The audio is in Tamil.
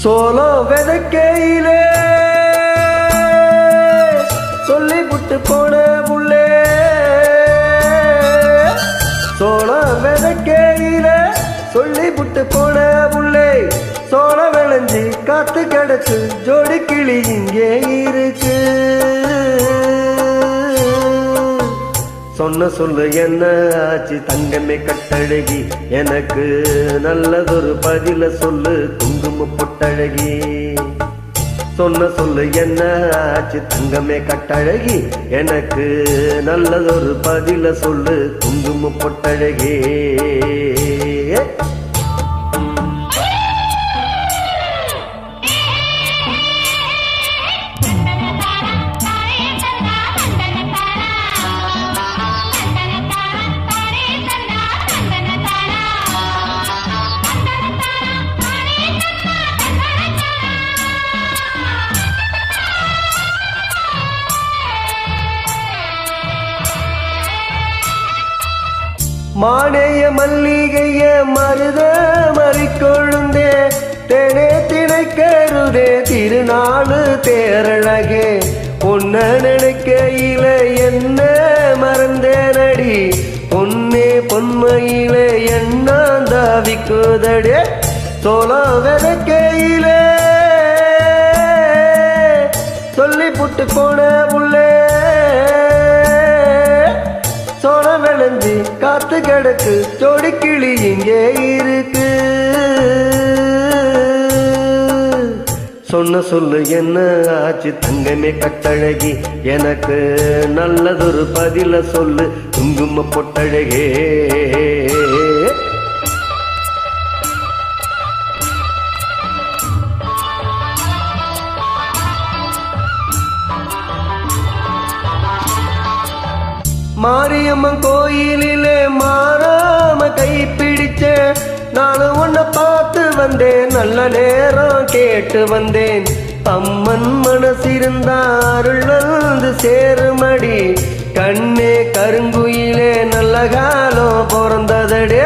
சோளம் விதைக்கையிலே சொல்லி புட்டு போன புள்ளே, சோளம் விதைக்கையிலே சொல்லி புட்டு போன புள்ளே, சோளம் விளைஞ்சி காத்து கிடச்சு ஜோடி கிளி இங்கே இருக்கு. சொன்ன சொல்லு என்ன ஆச்சு தங்கமே கட்டழகி, எனக்கு நல்லதொரு பதில சொல்லு குங்கும பொட்டழகி. சொன்ன சொல்லு என்ன ஆச்சு தங்கமே கட்டழகி, எனக்கு நல்லதொரு பதில சொல்லு குங்கும பொட்டழகி. மானேய மல்லிகைய மருத மறிக்கொழுந்தே, தேனே திணைக்கருதே திருநாளு தேரழகே. பொன்ன நினைக்கையில என்ன மறந்தேனடி, பொன்னே பொன்மையில என்னாந்தாவிக்குதடே. சோளம் விதைக்கையிலே சொல்லி புட்டு போன புள்ளே, சோளம் விளைஞ்சி காத்து கிடக்கு ஜோடி கிளி இங்கே இருக்கு. சொன்ன சொல்லு என்ன ஆச்சு தங்கமே கட்டழகி, எனக்கு நல்லதொரு பதில சொல்லு குங்கும பொட்டழகே. மாரியம்மன் கோயிலிலே மாறாம கை பிடிச்ச, நானும் உன்னை பார்த்து வந்தேன், நல்ல நேரம் கேட்டு வந்தேன். அம்மன் மனசிருந்தா அருள் வந்து சேருமடி, கண்ணே கருங்குயிலே நல்ல காலம் பிறந்ததடே.